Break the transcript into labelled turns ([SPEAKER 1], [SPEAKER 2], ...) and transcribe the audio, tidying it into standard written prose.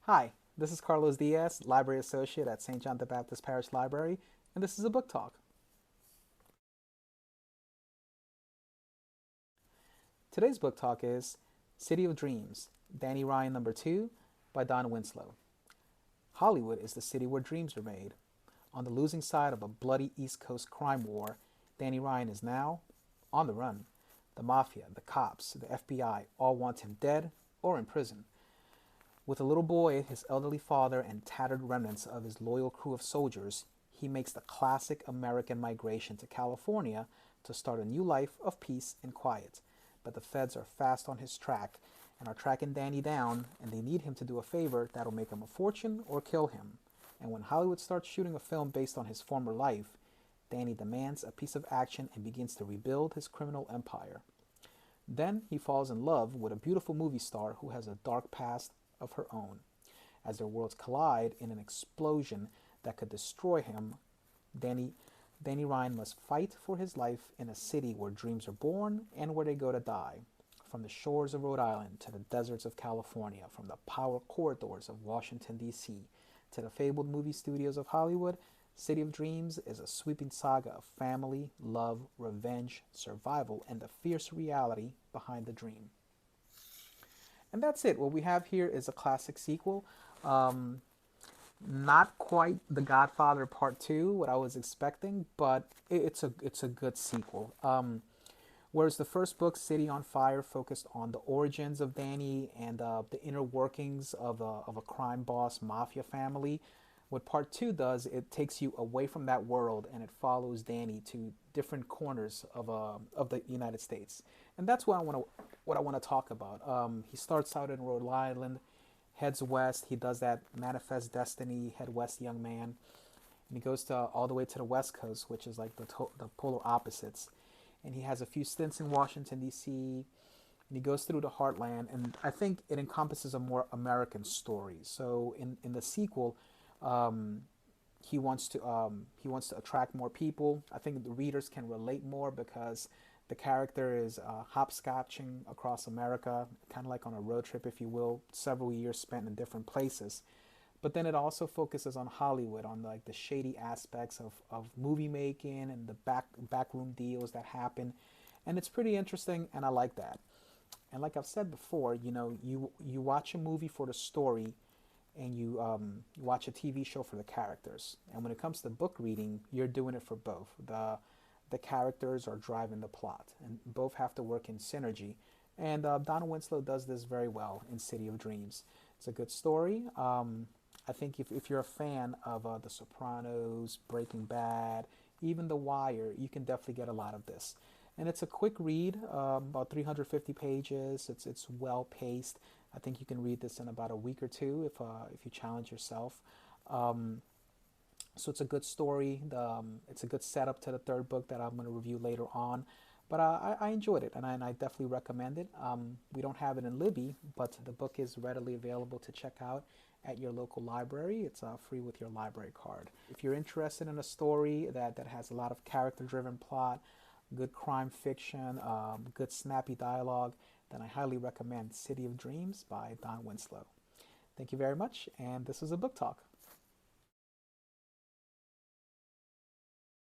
[SPEAKER 1] Hi, this is Carlos Diaz, Library Associate at St. John the Baptist Parish Library, and this is a book talk. Today's book talk is City of Dreams, Danny Ryan number 2 by Don Winslow. Hollywood is the city where dreams are made. On the losing side of a bloody East Coast crime war, Danny Ryan is now on the run. The mafia, the cops, the FBI all want him dead or in prison. With a little boy, his elderly father, and tattered remnants of his loyal crew of soldiers, he makes the classic American migration to California to start a new life of peace and quiet. But the feds are fast on his track and are tracking Danny down, and they need him to do a favor that'll make him a fortune or kill him. And when Hollywood starts shooting a film based on his former life, Danny demands a piece of action and begins to rebuild his criminal empire. Then he falls in love with a beautiful movie star who has a dark past of her own. As their worlds collide in an explosion that could destroy him, Danny, Danny Ryan must fight for his life in a city where dreams are born and where they go to die. From the shores of Rhode Island to the deserts of California, from the power corridors of Washington, D.C., to the fabled movie studios of Hollywood, City of Dreams is a sweeping saga of family, love, revenge, survival, and the fierce reality behind the dream. And that's it. What we have here is a classic sequel. Um, Not quite The Godfather Part Two, what I was expecting, but it's a good sequel. Whereas the first book, City on Fire, focused on the origins of Danny and the inner workings of a crime boss mafia family, what Part Two does, it takes you away from that world and it follows Danny to different corners of the United States, and that's what I want to talk about. He starts out in Rhode Island, heads west. He does that manifest destiny, head west, young man, and he goes to all the way to the West Coast, which is like the polar opposites. And he has a few stints in Washington D.C. and he goes through the heartland. And I think it encompasses a more American story. So in the sequel, um, he wants to attract more people. I think the readers can relate more because the character is hopscotching across America, kind of like on a road trip, if you will, several years spent in different places. But then it also focuses on Hollywood, on like the shady aspects of movie making and the backroom deals that happen, and it's pretty interesting, and I like that. And like I've said before, you watch a movie for the story, and you watch a TV show for the characters. And when it comes to book reading, you're doing it for both. The characters are driving the plot, and both have to work in synergy. And Don Winslow does this very well in City of Dreams. It's a good story. I think if you're a fan of The Sopranos, Breaking Bad, even The Wire, you can definitely get a lot of this. And it's a quick read, about 350 pages. It's well paced. I think you can read this in about a week or two if you challenge yourself. Um, so it's a good story. It's a good setup to the third book that I'm going to review later on. But I enjoyed it, and I definitely recommend it. We don't have it in Libby, but the book is readily available to check out at your local library. It's free with your library card. If you're interested in a story that has a lot of character-driven plot, good crime fiction, good snappy dialogue, then I highly recommend City of Dreams by Don Winslow. Thank you very much, and this is a book talk.